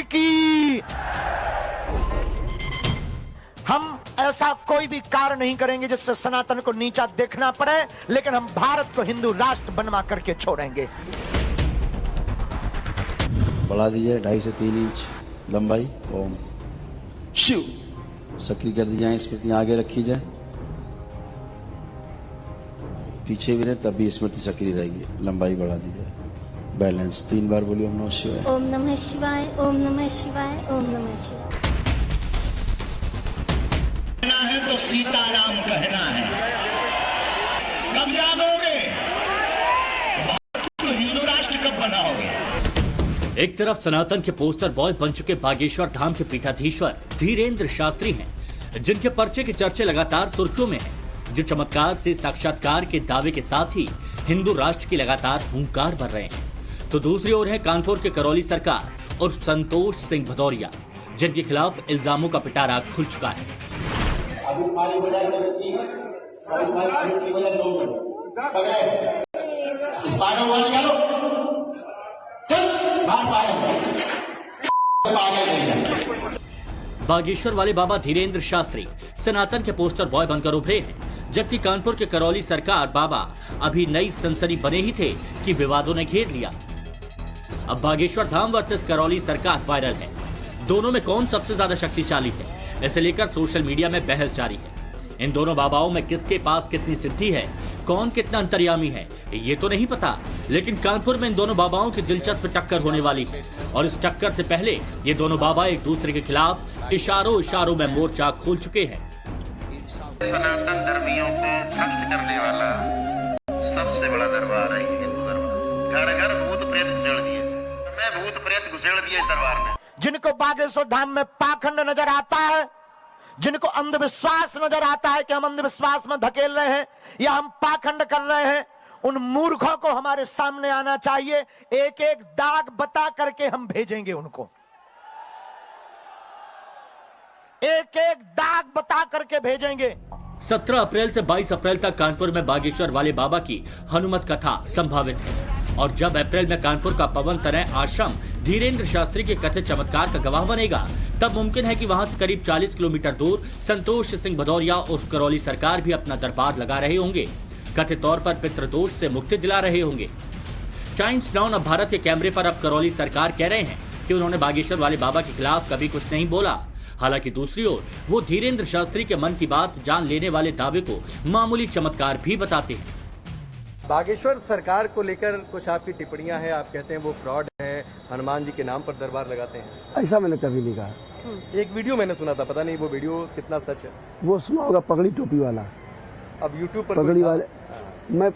की। हम ऐसा कोई भी कार्य नहीं करेंगे जिससे सनातन को नीचा देखना पड़े, लेकिन हम भारत को हिंदू राष्ट्र बनवा करके छोड़ेंगे। बढ़ा दीजिए 2.5 से 3 इंच लंबाई। ओम शिव। सक्रिय कर दी जाए, स्मृति आगे रखी जाए, पीछे भी रहे तब भी स्मृति सक्रिय रहेगी। लंबाई बढ़ा दी जाए, बैलेंस। 3 बार बोलिए ओम नमः शिवाय। ओम नमः शिवाय, ओम नमः शिवाय, ओम नमः शिवाय। कहना है तो सीताराम कहना है। कब जागोगे? भारत को हिंदू राष्ट्र कब बनाओगे? एक तरफ सनातन के पोस्टर बॉय बन चुके बागेश्वर धाम के पीठाधीश्वर धीरेन्द्र शास्त्री हैं, जिनके पर्चे की चर्चे लगातार सुर्खियों में है, जो चमत्कार से साक्षात्कार के दावे के साथ ही हिंदू राष्ट्र की लगातार हुंकार भर रहे हैं। तो दूसरी ओर है कानपुर के करौली सरकार और संतोष सिंह भदौरिया, जिनके खिलाफ इल्जामों का पिटारा खुल चुका है। अभी पानी बजाए तब ठीक है, पानी ठीक हो जाए 2 मिनट पकड़े, पागल वाले निकालो, चल बाहर पागल नहीं। बागेश्वर वाले बाबा धीरेन्द्र शास्त्री सनातन के पोस्टर बॉय बनकर उभरे हैं, जबकि कानपुर के करौली सरकार बाबा अभी नई सनसनी बने ही थे कि विवादों ने घेर लिया। अब बागेश्वर धाम वर्सेस करौली सरकार वायरल है। दोनों में कौन सबसे ज्यादा शक्तिशाली है, इसे लेकर सोशल मीडिया में बहस जारी है। इन दोनों बाबाओं में किसके पास कितनी सिद्धि है, कौन कितना अंतर्यामी है, ये तो नहीं पता, लेकिन कानपुर में इन दोनों बाबाओं की दिलचस्प टक्कर होने वाली है। और इस टक्कर से पहले ये दोनों बाबा एक दूसरे के खिलाफ इशारों में मोर्चा खोल चुके हैं। सनातन धर्मियों को भ्रष्ट करने वाला सबसे बड़ा दरबार है हिंदू दरबार। घर घर भूत प्रेत घुसेड़ दिए, मैं भूत प्रेत घुसेड़ दिए इस दरबार में। जिनको बागेश्वर धाम में पाखंड नजर आता है, जिनको अंधविश्वास नजर आता है कि हम अंधविश्वास में धकेल रहे हैं या हम पाखंड कर रहे हैं, उन मूर्खों को हमारे सामने आना चाहिए। एक एक दाग बता करके हम भेजेंगे उनको, एक एक दाग बता करके भेजेंगे। 17 अप्रैल से 22 अप्रैल तक कानपुर में बागेश्वर वाले बाबा की हनुमत कथा संभावित है। और जब अप्रैल में कानपुर का पवन तनय आश्रम धीरेन्द्र शास्त्री के कथित चमत्कार का गवाह बनेगा, तब मुमकिन है कि वहां से करीब 40 किलोमीटर दूर संतोष सिंह भदौरिया और करौली सरकार भी अपना दरबार लगा रहे होंगे, कथित तौर पर पितृदोष से मुक्ति दिला रहे होंगे। टाइम्स नाउ अब भारत के कैमरे पर अब करौली सरकार कह रहे हैं कि उन्होंने बागेश्वर वाले बाबा के खिलाफ कभी कुछ नहीं बोला। हालांकि दूसरी ओर वो धीरेन्द्र शास्त्री के मन की बात जान लेने वाले दावे को मामूली चमत्कार भी बताते हैं। बागेश्वर सरकार को लेकर कुछ आपकी टिप्पणियां हैं, आप कहते हैं वो फ्रॉड है, हनुमान जी के नाम पर दरबार लगाते हैं। ऐसा मैंने कभी नहीं कहा। एक वीडियो मैंने सुना था, पता नहीं वो वीडियो कितना सच है। वो सुना होगा पगड़ी टोपी वाला। अब यूट्यूब पर पगड़ी वाले, मैं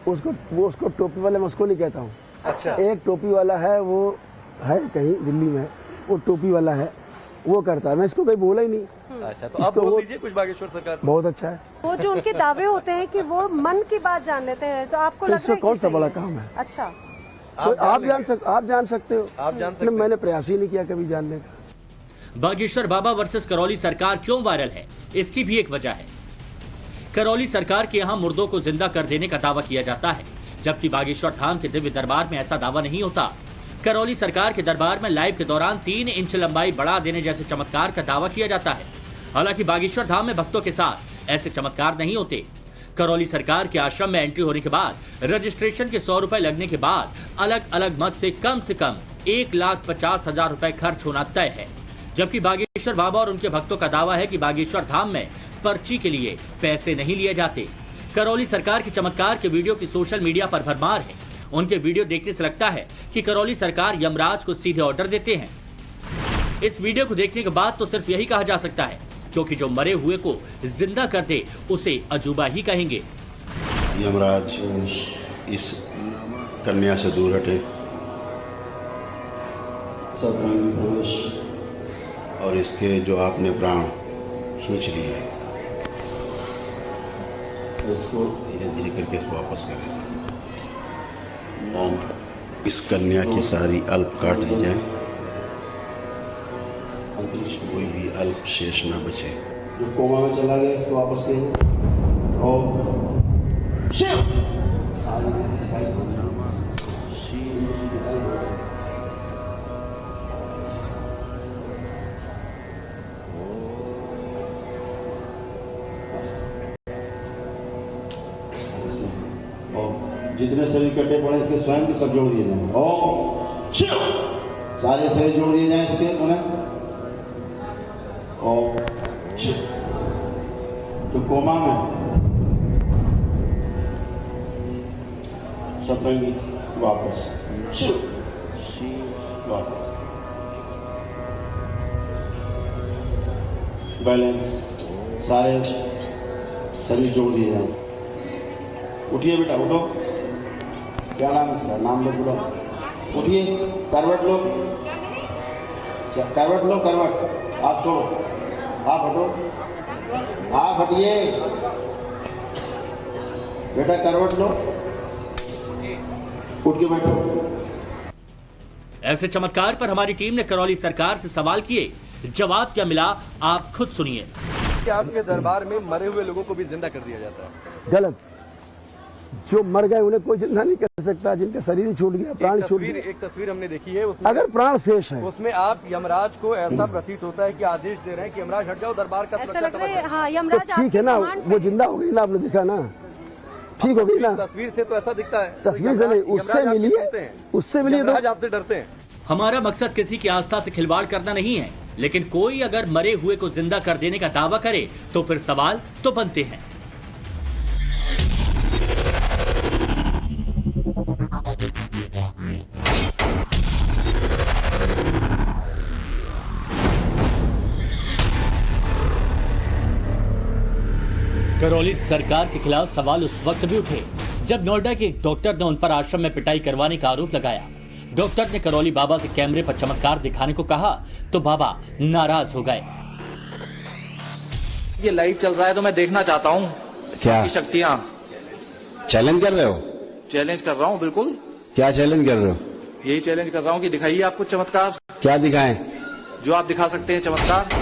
उसको टोपी वाले मैं उसको नहीं कहता हूँ। अच्छा, एक टोपी वाला है, वो है कहीं दिल्ली में, वो टोपी वाला है, वो करता है। मैं इसको कहीं बोला ही नहीं। अच्छा, तो आप बोल दीजिए कुछ बागेश्वर सरकार। बहुत अच्छा है। वो जो उनके दावे होते हैं कि वो मन की बात जान लेते हैं, तो आपको लग रहा है कौन सा बड़ा काम है? अच्छा, आप जान सकते हो। आप जान सकते हैं। मैंने प्रयास ही नहीं किया कभी जानने का। बागेश्वर बाबा वर्सेस करौली सरकार क्यों वायरल है, इसकी भी एक वजह है। करौली सरकार के यहाँ मुर्दों को जिंदा कर देने का दावा किया जाता है, जबकि बागेश्वर धाम के दिव्य दरबार में ऐसा दावा नहीं होता। करौली सरकार के दरबार में लाइव के दौरान 3 इंच लंबाई बढ़ा देने जैसे चमत्कार का दावा किया जाता है। हालांकि बागेश्वर धाम में भक्तों के साथ ऐसे चमत्कार नहीं होते। करौली सरकार के आश्रम में एंट्री होने के बाद रजिस्ट्रेशन के 100 रुपए लगने के बाद अलग अलग मत से कम 1,50,000 रुपए खर्च होना तय है। जबकि बागेश्वर बाबा और उनके भक्तों का दावा है कि बागेश्वर धाम में पर्ची के लिए पैसे नहीं लिए जाते। करौली सरकार के चमत्कार के वीडियो की सोशल मीडिया पर भरमार है। उनके वीडियो देखने से लगता है कि करौली सरकार यमराज को सीधे ऑर्डर देते हैं। इस वीडियो को देखने के बाद तो सिर्फ यही कहा जा सकता है, क्योंकि जो मरे हुए को जिंदा कर दे उसे अजूबा ही कहेंगे। यमराज इस कन्या से दूर हटे और इसके जो आपने प्राण खींच लिए धीरे धीरे करके इसको वापस करें। ओम इस कन्या की सारी अल्प काट दी जाए, कोई भी अल्प शेष ना बचे। जो कोमा में चला गया इसको वापस कीजिए। जितने शरीर कटे पड़े इसके स्वयं के सब जोड़ दिए जाएं। ओम शिव, सारे शरीर जोड़ दिए जाएं इसके उन्हें। ओम शिव। तो कोमा में सतरंगी वापस, शिव वापस, बैलेंस, सारे शरीर जोड़ दिए जाएं। उठिए बेटा, उठो। क्या नाम है इसका? नाम लो पूरा। उठिए, करवट लो, करवट लो, करवट। आप छोड़ो, आप हटो, आप हटिए बेटा, करवट लो, उठ के बैठो। ऐसे चमत्कार पर हमारी टीम ने करौली सरकार से सवाल किए, जवाब क्या मिला आप खुद सुनिए। क्या आपके दरबार में मरे हुए लोगों को भी जिंदा कर दिया जाता है? गलत। जो मर गए उन्हें कोई जिंदा नहीं कर सकता, जिनका शरीर ही छूट गया, प्राण छूट गया। एक तस्वीर हमने देखी है, उसमें अगर प्राण शेष है, उसमें आप यमराज को ऐसा प्रतीत होता है कि आदेश दे रहे हैं कि यमराज हट जाओ, दरबार का ऐसा लग रहा है हाँ, तो यमराज ठीक है ना, वो जिंदा हो गई ना, आपने देखा ना, ठीक हो गई ना। तस्वीर से तो ऐसा दिखता है। तस्वीर से नहीं, उससे मिलिए, उससे मिलिए तो आपसे डरते हैं। हमारा मकसद किसी की आस्था से खिलवाड़ करना नहीं है, लेकिन कोई अगर मरे हुए को जिंदा कर देने का दावा करे तो फिर सवाल तो बनते हैं। करौली सरकार के खिलाफ सवाल उस वक्त भी उठे जब नोएडा के एक डॉक्टर ने उन पर आश्रम में पिटाई करवाने का आरोप लगाया। डॉक्टर ने करौली बाबा से कैमरे पर चमत्कार दिखाने को कहा तो बाबा नाराज हो गए। ये लाइव चल रहा है तो मैं देखना चाहता हूँ क्या शक्तियाँ। चैलेंज कर रहे हो? चैलेंज कर रहा हूँ, बिल्कुल। क्या चैलेंज कर रहे हो? यही चैलेंज कर रहा हूँ कि दिखाइए आप कुछ चमत्कार। क्या दिखाएं? जो आप दिखा सकते हैं चमत्कार।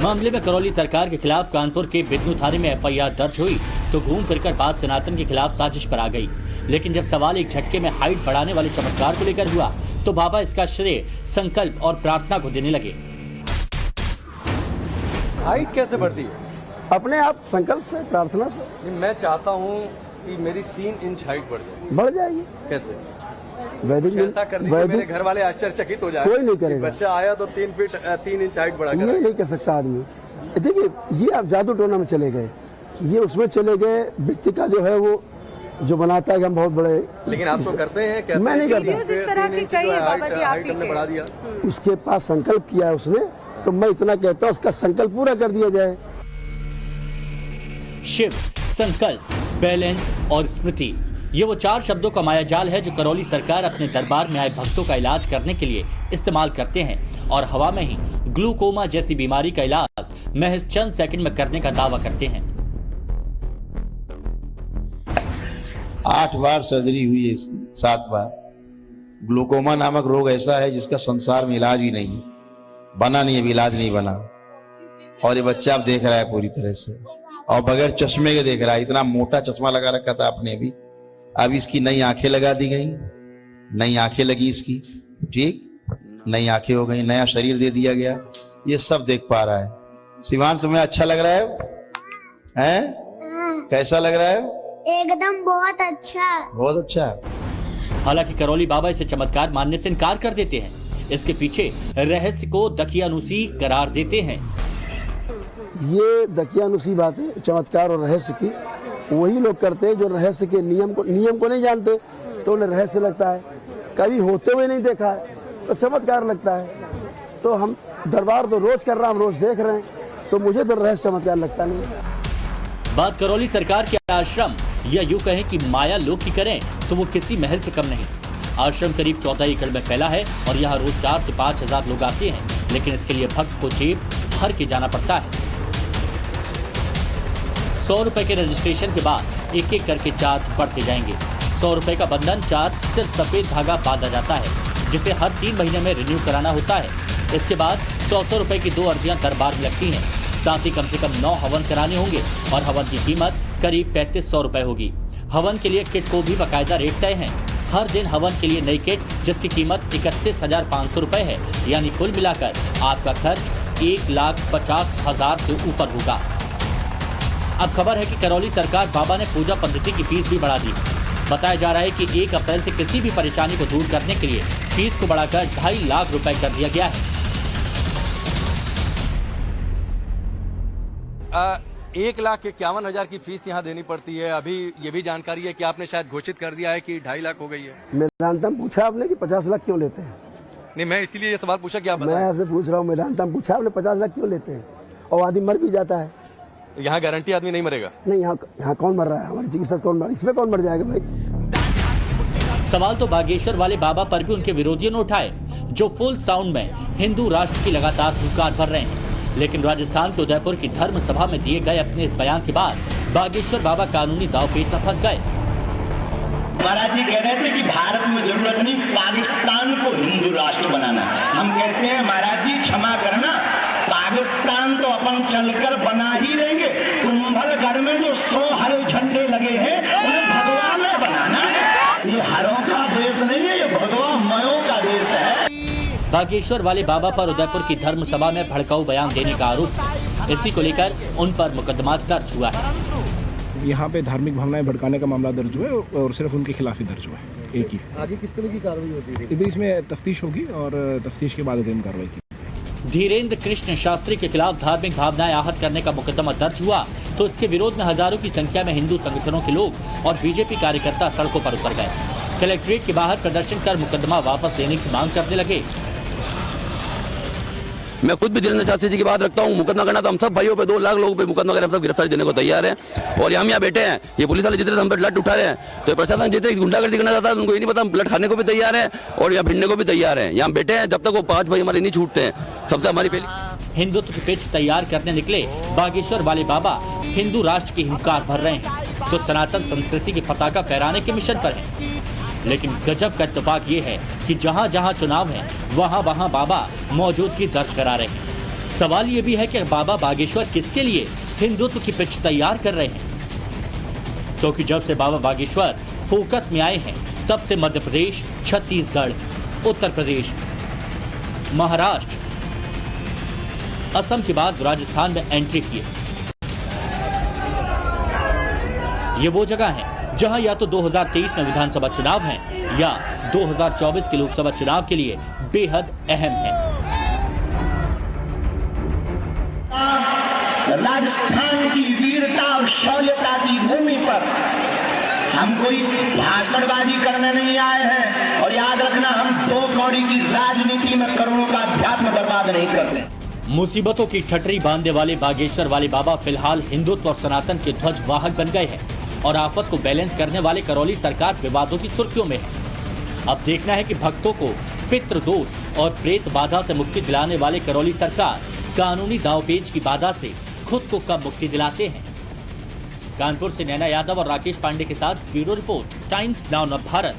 मामले में करौली सरकार के खिलाफ कानपुर के बिदनू थाने में एफआईआर दर्ज हुई तो घूम फिरकर बात सनातन के खिलाफ साजिश पर आ गई। लेकिन जब सवाल एक झटके में हाइट बढ़ाने वाले चमत्कार को लेकर हुआ तो बाबा इसका श्रेय संकल्प और प्रार्थना को देने लगे। हाइट कैसे बढ़ती है? अपने आप संकल्प से, प्रार्थना से। मैं चाहता हूँ कि मेरी 3 इंच हाइट बढ़ जाए। बढ़ जाएगी। कैसे? वैदिक ऐसा करने से मेरे घर वाले आश्चर्यचकित हो जाए। कोई नहीं करेगा। बच्चा आया तो 3 इंच हाइट बढ़ा। ये नहीं कर सकता आदमी। देखिए, ये आप जादू टोना में चले गए, ये उसमें चले गए, व्यक्ति का जो है वो जो बनाता है कि हम बहुत बड़े। लेकिन आप तो करते हैं? मैं नहीं करता। इस तरह की कई है बाबा जी, आप ही बढ़ा दिया। उसके पास संकल्प किया है उसने, तो मैं इतना कहता हूँ उसका संकल्प पूरा कर दिया जाए। शिव, संकल्प, बैलेंस और स्मृति, ये वो 4 शब्दों का मायाजाल है जो करौली सरकार अपने दरबार में आए भक्तों का इलाज करने के लिए इस्तेमाल करते हैं और हवा में ही ग्लूकोमा जैसी बीमारी का इलाज महज चंद सेकंड में करने का दावा करते हैं। 8 बार सर्जरी हुई है इसकी, 7 बार। ग्लूकोमा नामक रोग ऐसा है जिसका संसार में इलाज ही नहीं है, बना नहीं, अभी इलाज नहीं बना। और ये बच्चा आप देख रहा है पूरी तरह से, और बगैर चश्मे के देख रहा है। इतना मोटा चश्मा लगा रखा था आपने भी, अब इसकी नई आंखें लगा दी गई, नई आंखें लगी इसकी, ठीक, नई आंखें हो गई, नया शरीर दे दिया गया, ये सब देख पा रहा है। शिवान, तुम्हें अच्छा लग रहा है? कैसा लग रहा है? एकदम बहुत अच्छा। बहुत अच्छा। हालांकि करौली बाबा इसे चमत्कार मानने से इनकार कर देते हैं। इसके पीछे रहस्य को दकियानुसी करार देते हैं। ये दकियानुसी बातें चमत्कार और रहस्य की वही लोग करते हैं जो रहस्य के नियम को नहीं जानते, तो उन्हें रहस्य लगता है। कभी होते हुए नहीं देखा है तो चमत्कार लगता है। तो हम दरबार तो रोज कर रहा, हम रोज देख रहे हैं, तो मुझे तो रहस्य चमत्कार लगता नहीं। बात करौली सरकार के आश्रम या यूं कहें कि माया लोक की करें तो वो किसी महल से कम नहीं। आश्रम करीब 14 एकड़ में फैला है और यहाँ रोज 4 से 5 हजार लोग आते हैं, लेकिन इसके लिए भक्त को जेब भर के जाना पड़ता है। 100 रुपए के रजिस्ट्रेशन के बाद एक एक करके चार्ज बढ़ते जाएंगे। 100 रुपए का बंधन चार्ज सिर्फ सफेद धागा बांधा जाता है, जिसे हर 3 महीने में रिन्यू कराना होता है। इसके बाद 100 रुपए की 2 अर्जियां दरबार में लगती हैं। साथ ही कम से कम 9 हवन कराने होंगे और हवन की कीमत करीब 3500 रुपए होगी। हवन के लिए किट को भी बाकायदा रेट तय है। हर दिन हवन के लिए नई किट जिसकी कीमत 31,500 रुपए है, यानी कुल मिलाकर आपका खर्च 1,50,000 से ऊपर होगा। अब खबर है कि करौली सरकार बाबा ने पूजा पद्धति की फीस भी बढ़ा दी। बताया जा रहा है कि 1 अप्रैल से किसी भी परेशानी को दूर करने के लिए फीस को बढ़ाकर 2.5 लाख रुपए कर दिया गया है। 1,51,000 की फीस यहाँ देनी पड़ती है। अभी ये भी जानकारी है कि आपने शायद घोषित कर दिया है कि 2.5 लाख हो गई है। मेदांतम पूछा आपने कि 50 लाख क्यों लेते हैं? नहीं, मैं इसीलिए ये सवाल पूछा कि आप मैं बताएं। आपसे पूछ रहा हूँ, मेदांतम पूछा आपने 50 लाख क्यों लेते हैं? और आदमी मर भी जाता है। यहाँ गारंटी आदमी नहीं मरेगा? नहीं, यहाँ कौन मर रहा है? हमारे चिकित्सक कौन मर, इसमें कौन मर जाएगा भाई? सवाल तो बागेश्वर वाले बाबा पर भी उनके विरोधियों ने उठाए, जो फुल साउंड में हिंदू राष्ट्र की लगातार हुंकार भर रहे हैं। लेकिन राजस्थान के उदयपुर की धर्म सभा में दिए गए अपने इस बयान के बाद बागेश्वर बाबा कानूनी दांवपेच में फंस गए। महाराज जी कह रहे थे कि भारत में जरूरत नहीं पाकिस्तान को हिंदू राष्ट्र बनाना। हम कहते हैं महाराज जी क्षमा करना, पाकिस्तान तो अपन चलकर बना ही रहेंगे। कुंभलगढ़ में जो 100 हरे झंडे लगे हैं उन्हें भगवा में बनाना। ये हरों का देश नहीं है, ये भगवा मयों का देश है। बागेश्वर वाले बाबा पर उदयपुर की धर्म सभा में भड़काऊ बयान देने का आरोप है। इसी को लेकर उन पर मुकदमा दर्ज हुआ है। यहाँ पे धार्मिक भावनाएं भड़काने का मामला दर्ज हुआ है और सिर्फ उनके खिलाफ ही दर्ज हुआ है। एक ही। आगे किस तरह की कार्रवाई होती है? इसमें तफ्तीश होगी और तफ्तीश के बाद अग्रिम कार्रवाई की। धीरेन्द्र कृष्ण शास्त्री के खिलाफ धार्मिक भावनाएं आहत करने का मुकदमा दर्ज हुआ तो इसके विरोध में हजारों की संख्या में हिंदू संगठनों के लोग और बीजेपी कार्यकर्ता सड़कों पर उतर गए। कलेक्ट्रेट के बाहर प्रदर्शन कर मुकदमा वापस लेने की मांग करने लगे। मैं खुद भी धीरेन्द्र शास्त्री जी की बात रखता हूँ। मुकदमा करना तो हम सब भाइयों पे 2 लाख लोगों पे मुकदमा कर हम सब गिरफ्तारी देने को तैयार हैं। और हम यहाँ बैठे हैं, ये पुलिस वाले जितने हम पे ब्लड उठा रहे हैं, तो प्रशासन जितने गुंडागर्दी करना चाहता है उनको ये नहीं पता हम ब्लड खाने को भी तैयार हैं और यहाँ भिड़ने को भी तैयार हैं। यहाँ बैठे हैं जब तक वो 5 भाई हमारे नहीं छूटते हैं। सबसे हमारी पहली हिंदुत्व की पिच तैयार करने निकले बागेश्वर वाले बाबा हिंदू राष्ट्र की हुंकार भर रहे हैं तो सनातन संस्कृति की पताका फहराने के मिशन पर है। लेकिन गजब का इत्तेफाक ये है कि जहाँ जहाँ चुनाव है वहाँ बाबा मौजूदगी दर्ज करा रहे हैं। सवाल ये भी है कि बाबा बागेश्वर किसके लिए हिंदुत्व की पिच तैयार कर रहे हैं, क्योंकि जब से बाबा बागेश्वर फोकस में आए हैं तब से मध्य प्रदेश, छत्तीसगढ़, उत्तर प्रदेश, महाराष्ट्र, असम के बाद राजस्थान में एंट्री की। ये वो जगह है जहां या तो 2023 में विधानसभा चुनाव हैं या 2024 के लोकसभा चुनाव के लिए बेहद अहम है। राजस्थान की वीरता और शौर्यता की भूमि पर हम कोई भाषणबाजी करने नहीं आए हैं। और याद रखना, हम 2 कौड़ी की राजनीति में करोड़ों का अध्यात्म बर्बाद नहीं करते। मुसीबतों की ठटरी बांधने वाले बागेश्वर वाले बाबा फिलहाल हिंदुत्व और सनातन के ध्वज वाहक बन गए हैं और आफत को बैलेंस करने वाले करौली सरकार विवादों की सुर्खियों में है। अब देखना है कि भक्तों को पितृदोष और प्रेत बाधा से मुक्ति दिलाने वाले करौली सरकार कानूनी दांवपेच की बाधा से खुद को कब मुक्ति दिलाते हैं। कानपुर से नैना यादव और राकेश पांडे के साथ bureau report, times now Bharat.